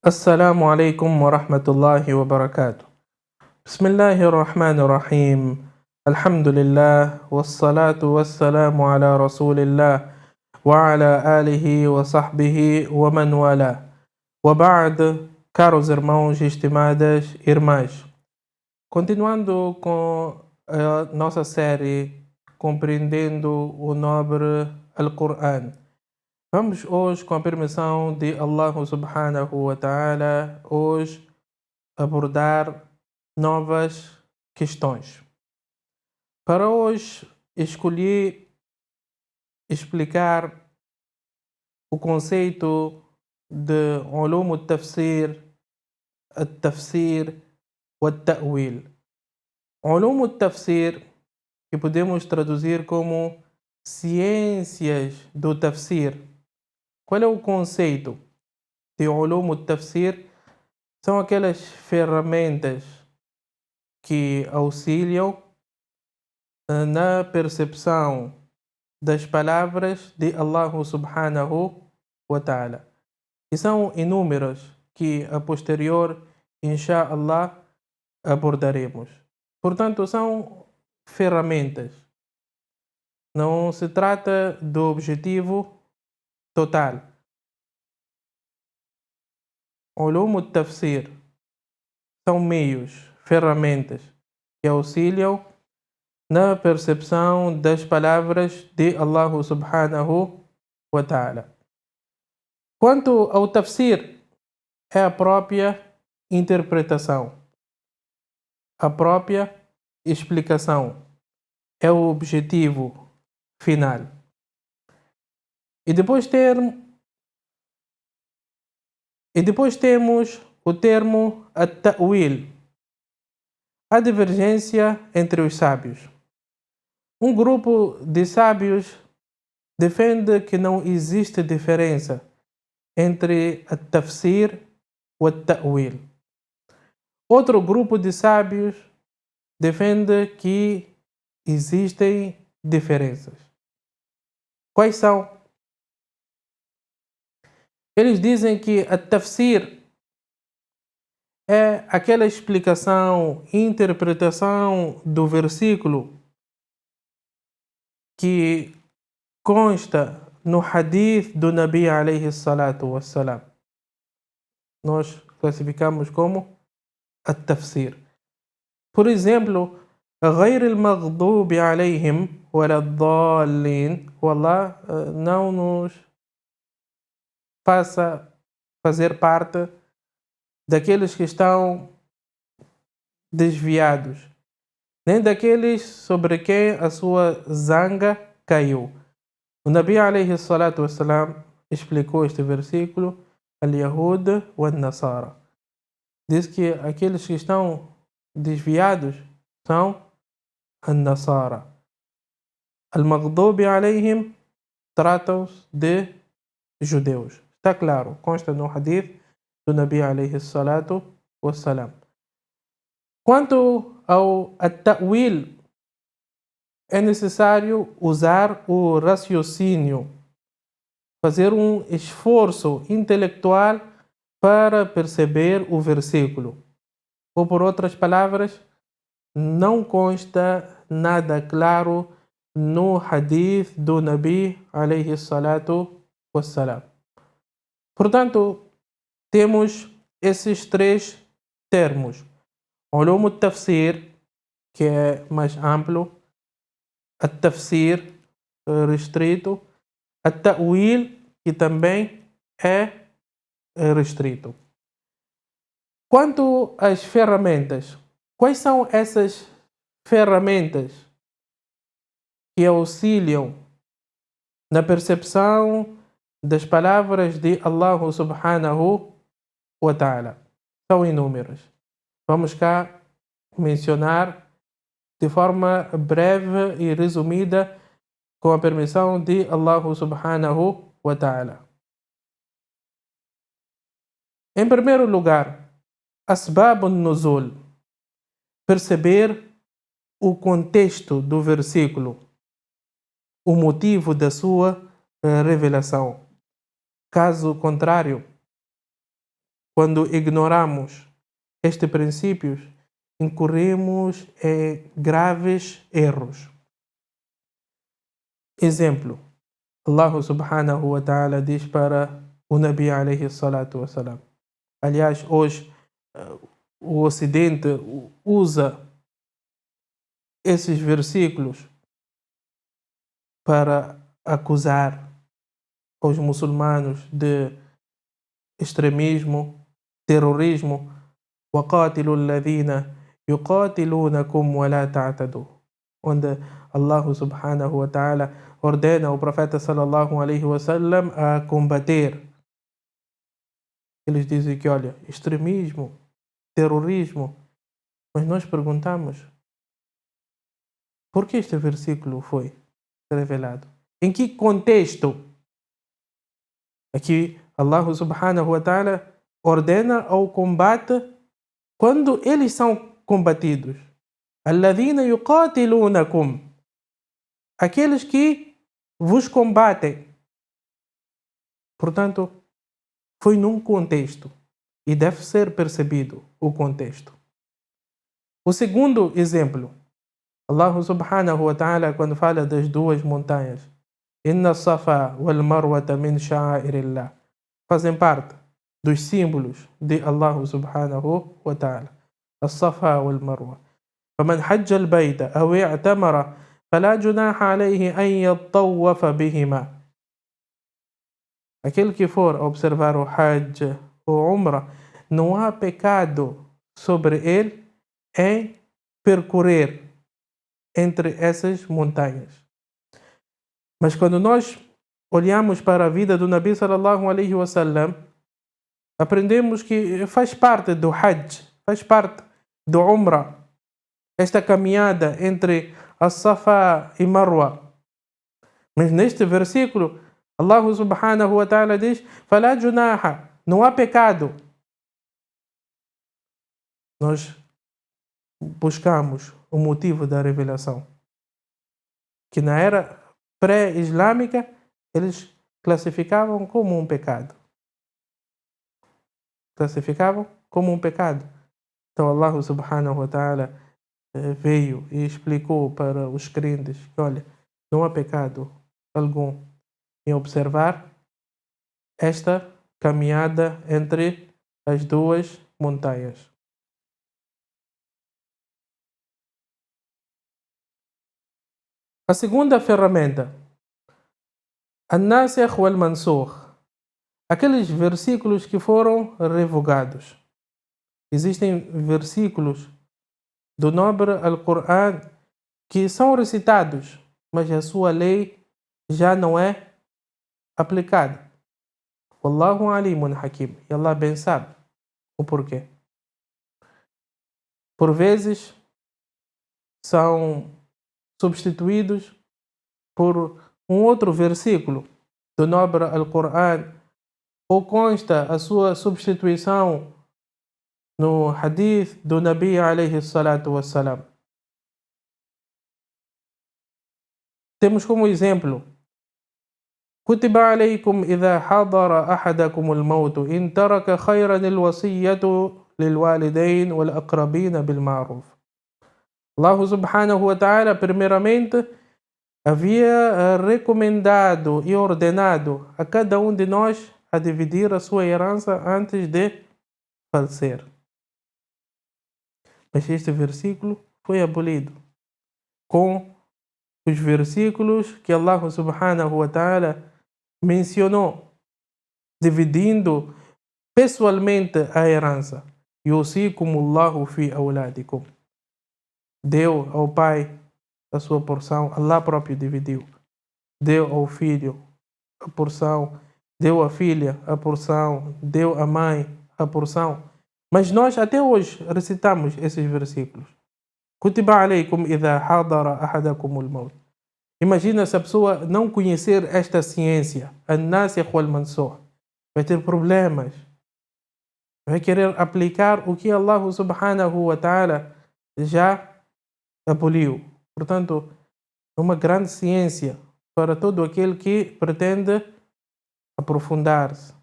السلام عليكم ورحمة الله وبركاته. بسم الله الرحمن الرحيم. الحمد لله والصلاة والسلام على رسول الله وعلى آله وصحبه ومن والاه. وبعد, caros irmãos e estimadas irmãs, continuando com a nossa série Compreendendo o Nobre Al-Quran. Vamos hoje, com a permissão de Allah subhanahu wa ta'ala, hoje abordar novas questões. Para hoje, escolhi explicar o conceito de ulum al-tafsir, al-tafsir e al-ta'wil. Ulum al-tafsir, que podemos traduzir como ciências do tafsir. Qual é o conceito de ulum al-tafsir? São aquelas ferramentas que auxiliam na percepção das palavras de Allah subhanahu wa ta'ala. E são inúmeras que a posterior, inshallah, abordaremos. Portanto, são ferramentas. Não se trata do objetivo total. Ulum al-tafsir são meios, ferramentas que auxiliam na percepção das palavras de Allah subhanahu wa ta'ala. Quanto ao tafsir, é a própria interpretação, a própria explicação, é o objetivo final. E depois temos o termo at-ta'wil, a divergência entre os sábios. Um grupo de sábios defende que não existe diferença entre at-tafsir e at-ta'wil. Outro grupo de sábios defende que existem diferenças. Quais são? Eles dizem que at-tafsir é aquela explicação, interpretação do versículo que consta no hadith do Nabi alayhi salatu wassalam. Nós classificamos como at-tafsir. Por exemplo, غير المغضوب عليهم ولا الضالين. Allah não nos faça fazer parte daqueles que estão desviados, nem daqueles sobre quem a sua zanga caiu. O Nabi alayhi salatu wassalam explicou este versículo, al-Yahud wa al-Nasara. Diz que aqueles que estão desviados são al-Nasara. Al-Maghdubi alayhim tratam-se de judeus. Está claro, consta no hadith do Nabi alayhi salatu wassalam. Quanto ao at-ta'wil, é necessário usar o raciocínio, fazer um esforço intelectual para perceber o versículo. Ou, por outras palavras, não consta nada claro no hadith do Nabi alayhi salatu wassalam. Portanto, temos esses três termos. Ulum al-tafsir, que é mais amplo, at-tafsir, restrito, at-ta'wil, que também é restrito. Quanto às ferramentas, quais são essas ferramentas que auxiliam na percepção das palavras de Allah subhanahu wa ta'ala? São inúmeras. Vamos cá mencionar de forma breve e resumida, com a permissão de Allah subhanahu wa ta'ala. Em primeiro lugar, asbab al-nuzul, perceber o contexto do versículo, o motivo da sua revelação. Caso contrário, quando ignoramos estes princípios, incorremos em graves erros. Exemplo, Allah subhanahu wa ta'ala diz para o Nabi alayhi salatu wassalam. Aliás, hoje o Ocidente usa esses versículos para acusar os muçulmanos de extremismo, terrorismo. وَقَاتِلُوا الَّذِينَ يُقَاتِلُونَكُمْ وَلَا تَعْتَدُوا, onde Allah subhanahu wa ta'ala ordena ao profeta sallallahu alaihi wasallam a combater. Eles dizem que, olha, extremismo, terrorismo. Mas nós perguntamos, por que este versículo foi revelado? Em que contexto? Aqui Allah subhanahu wa ta'ala ordena ao combate quando eles são combatidos. Alladhina yuqatilunakum, aqueles que vos combatem. Portanto, foi num contexto e deve ser percebido o contexto. O segundo exemplo, Allah subhanahu wa ta'ala, quando fala das duas montanhas, Inna Safa wal Marwata min sha'airillah, fazem parte dos símbolos de Allah subhanahu wa ta'ala. As-Safa wal Marwa. فمن حج البيت أو اعتمر فلا جناح عليه أن يطوف بهما. Aquele que for observar o Hajj ou Umrah, não há pecado sobre ele em percorrer entre essas montanhas. Mas quando nós olhamos para a vida do Nabi sallallahu alaihi wasallam, aprendemos que faz parte do Hajj, faz parte do Umrah, esta caminhada entre As-Safa e Marwa. Mas neste versículo, Allah subhanahu wa ta'ala diz, فَلَا جُنَاحَ, não há pecado. Nós buscamos o motivo da revelação, que na era pré-islâmica eles classificavam como um pecado. Classificavam como um pecado. Então Allah subhanahu wa ta'ala veio e explicou para os crentes que, olha, não há pecado algum em observar esta caminhada entre as duas montanhas. A segunda ferramenta, An-Nasikh wal-Mansukh, aqueles versículos que foram revogados. Existem versículos do nobre Al-Qur'an que são recitados, mas a sua lei já não é aplicada. Wallahu alimun hakim. E Allah bem sabe o porquê. Por vezes são substituídos por um outro versículo do nobre Al-Qur'an, ou consta a sua substituição no hadith do Nabi alayhi salatu wassalam. Temos como exemplo, كتب عليكم إذا حضر أحدكم الموت إن ترك خيرا الوصية للوالدين والأقربين بالمعروف. Allah subhanahu wa ta'ala primeiramente havia recomendado e ordenado a cada um de nós a dividir a sua herança antes de falecer. Mas este versículo foi abolido com os versículos que Allah subhanahu wa ta'ala mencionou, dividindo pessoalmente a herança. Yusikumullahu fi awladikum. Deu ao pai a sua porção, Allah próprio dividiu. Deu ao filho a porção, deu à filha a porção, deu à mãe a porção. Mas nós até hoje recitamos esses versículos. Kutiba alaykum idha hadara ahadakumul maut. Imagina se a pessoa não conhecer esta ciência, An-Nasikh wal-Mansukh, vai ter problemas. Vai querer aplicar o que Allah subhanahu wa ta'ala já aboliu. Portanto, é uma grande ciência para todo aquele que pretende aprofundar-se.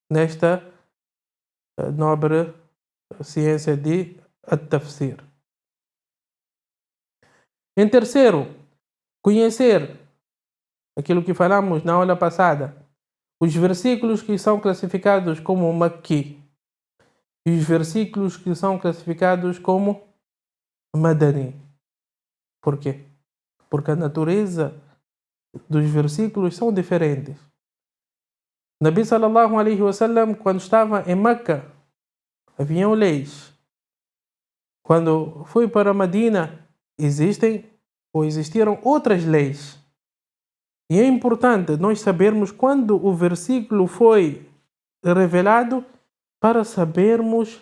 nesta nobre ciência de at-tafsir. Em terceiro, conhecer aquilo que falamos na aula passada, os versículos que são classificados como Makki e os versículos que são classificados como Madani. Por quê? Porque a natureza dos versículos são diferentes. Nabi sallallahu alaihi wasallam, quando estava em Meca, haviam leis. Quando foi para Medina, existiram outras leis. E é importante nós sabermos quando o versículo foi revelado para sabermos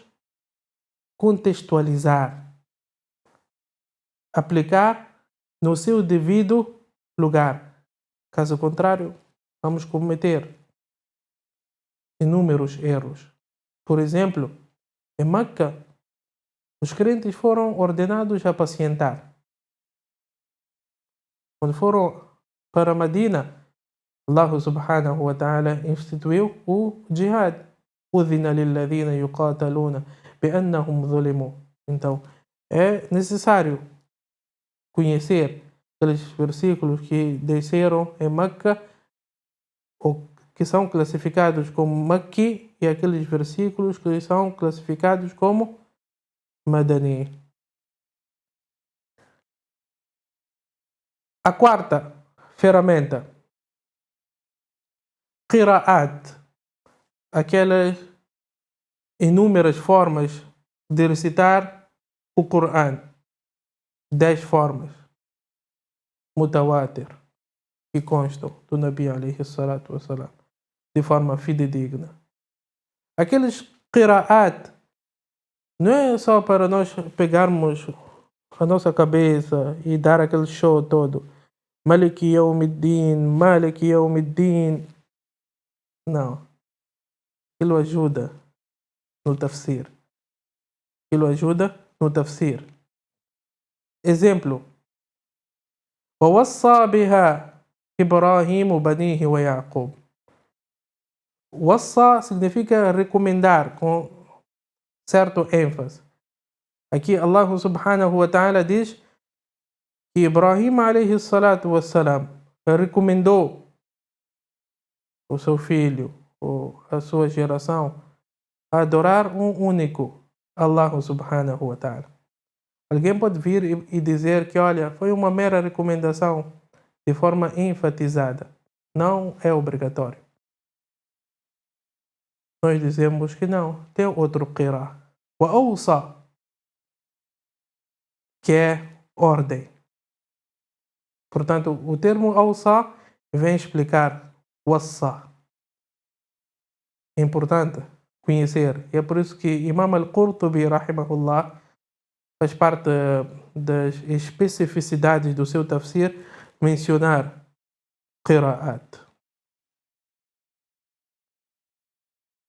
contextualizar, aplicar no seu devido lugar. Caso contrário, vamos cometer inúmeros erros. Por exemplo, em Meca, os crentes foram ordenados a apacientar. Quando foram para Medina, Allah subhanahu wa ta'ala instituiu o jihad. Udhina lilladhina yuqataluna bi'annahum zulimu. Então, é necessário conhecer aqueles versículos que desceram em Meca, ou que são classificados como Makki, e aqueles versículos que são classificados como Madani. A quarta ferramenta, Qira'at, aquelas inúmeras formas de recitar o Coran. 10 formas mutawatir que constam do Nabi alaihi salatu wassalam de forma fidedigna. Aqueles Qira'at não é só para nós pegarmos a nossa cabeça e dar aquele show todo. Maliki Yawmiddin, Maliki Yawmiddin. Não. Aquilo ajuda no tafsir. Exemplo. وَوَصَّى بِهَا إِبْرَاهِيمُ بَنِيهِ وَيَعْقُوبُ. Wassa significa recomendar com certo ênfase. Aqui Allah subhanahu wa ta'ala diz que Ibrahim alayhi salatu wassalam recomendou o seu filho ou a sua geração a adorar um único Allah subhanahu wa ta'ala. Alguém pode vir e dizer que, olha, foi uma mera recomendação de forma enfatizada. Não é obrigatório. Nós dizemos que não. Tem outro qira. Wa awsa, que é ordem. Portanto, o termo awsa vem explicar wassa. É importante conhecer. E é por isso que Imam al-Qurtubi, rahimahullah, faz parte das especificidades do seu tafsir mencionar qira'at.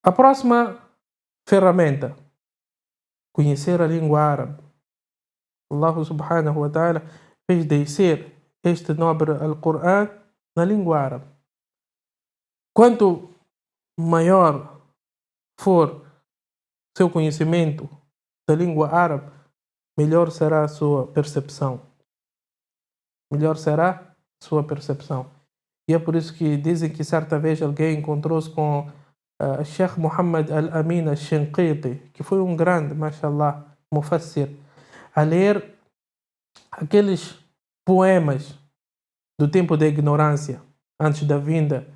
A próxima ferramenta, conhecer a língua árabe. Allah subhanahu wa ta'ala fez descer este nobre Al-Quran na língua árabe. Quanto maior for seu conhecimento da língua árabe, melhor será a sua percepção. E é por isso que dizem que certa vez alguém encontrou-se com Sheikh Muhammad Al-Amin Al-Shinqiti, que foi um grande, mashallah, mufassir, a ler aqueles poemas do tempo da ignorância, antes da vinda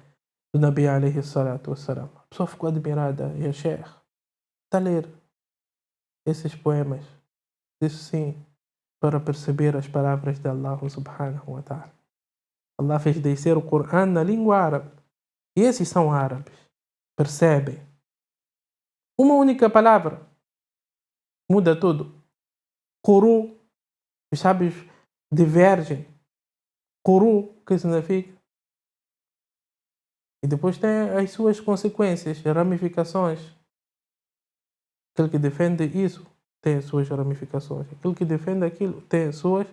do Nabi alayhi salatu wassalam. A pessoa ficou admirada. E a Sheikh está a ler esses poemas. Disse sim, para perceber as palavras de Allah subhanahu wa ta'ala. Allah fez descer o Coran na língua árabe. E esses são árabes. Percebem? Uma única palavra muda tudo. Quru, os sábios divergem. Quru, o que significa? E depois tem as suas consequências, ramificações. Aquele que defende isso tem as suas ramificações. Aquele que defende aquilo tem as suas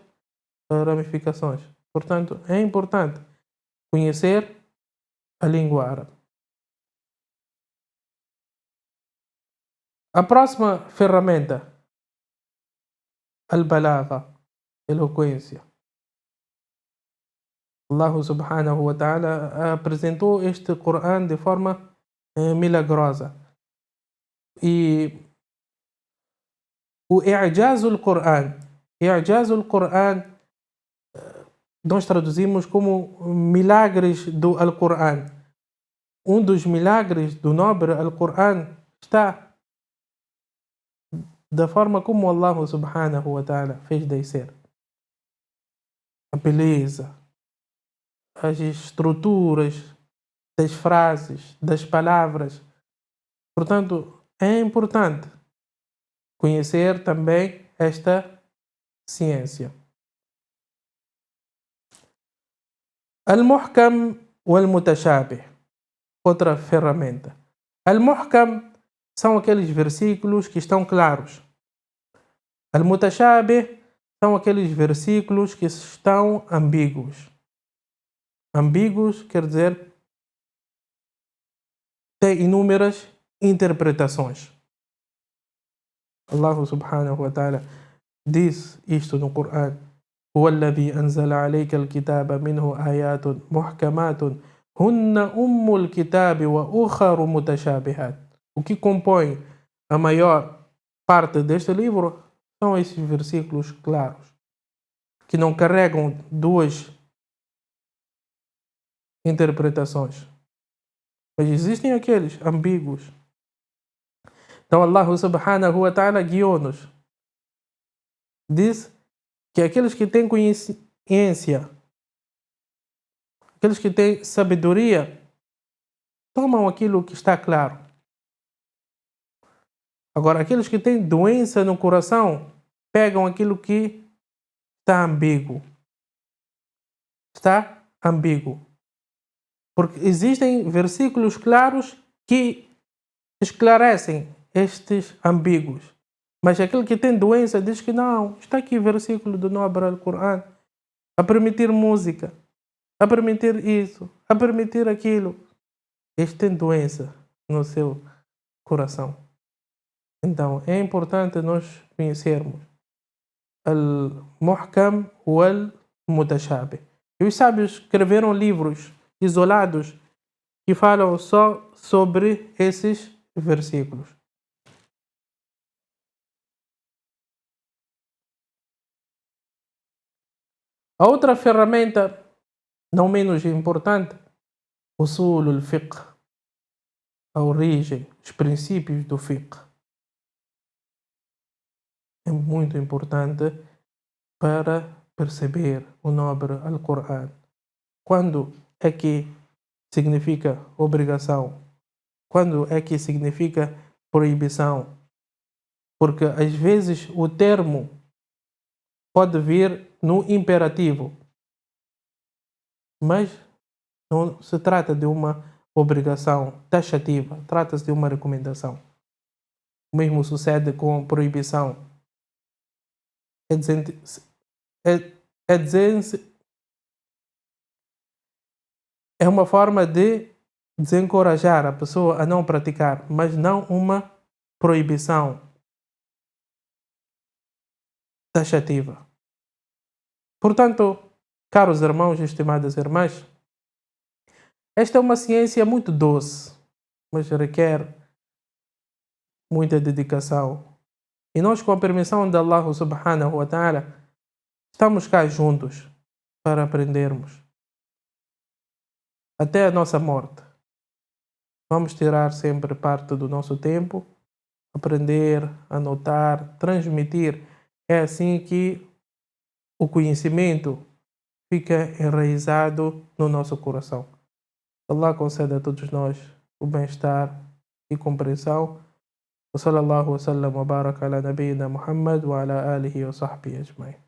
ramificações. Portanto, é importante conhecer a língua árabe. A próxima ferramenta, al-balagha, eloquência. Allah subhanahu wa ta'ala apresentou este Coran de forma milagrosa. E o i'jazul Quran, nós traduzimos como milagres do Al-Quran. Um dos milagres do nobre Al-Quran está da forma como Allah subhanahu wa ta'ala fez descer. A beleza, as estruturas das frases, das palavras. Portanto, é importante conhecer também esta ciência. Al-Muhkam wal-Mutashabih, outra ferramenta. Al-Muhkam são aqueles versículos que estão claros. Al-Mutashabih são aqueles versículos que estão ambíguos. Ambíguos quer dizer tem inúmeras interpretações. Allah subhanahu wa ta'ala diz isto no Coran: هو الذي أنزل عليك الكتاب منه آيات محكمات هن أم الكتاب وأخر متشابهات. O que compõe a maior parte deste livro são esses versículos claros, que não carregam duas interpretações. Mas existem aqueles ambíguos. Então Allah subhanahu wa ta'ala guiou-nos. Diz que aqueles que têm consciência, aqueles que têm sabedoria, tomam aquilo que está claro. Agora, aqueles que têm doença no coração, pegam aquilo que está ambíguo. Está ambíguo. Porque existem versículos claros que esclarecem estes ambíguos. Mas aquele que tem doença diz que não, está aqui o versículo do nobre Al-Quran a permitir música, a permitir isso, a permitir aquilo. Este tem doença no seu coração. Então, é importante nós conhecermos Al-Muhkam wal-Mutashabih. E os sábios escreveram livros isolados que falam só sobre esses versículos. A outra ferramenta, não menos importante, Usul al-Fiqh, a origem, os princípios do Fiqh. É muito importante para perceber o nobre Al-Quran. Quando é que significa obrigação? Quando é que significa proibição? Porque às vezes o termo pode vir no imperativo, mas não se trata de uma obrigação taxativa, trata-se de uma recomendação. O mesmo sucede com proibição. É uma forma de desencorajar a pessoa a não praticar, mas não uma proibição taxativa. Portanto, caros irmãos e estimadas irmãs, esta é uma ciência muito doce, mas requer muita dedicação. E nós, com a permissão de Allah subhanahu wa ta'ala, estamos cá juntos para aprendermos. Até a nossa morte. Vamos tirar sempre parte do nosso tempo, aprender, anotar, transmitir. É assim que o conhecimento fica enraizado no nosso coração. Allah conceda a todos nós o bem-estar e compreensão. وصلى الله وسلم وبارك على نبينا محمد وعلى آله وصحبه أجمعين.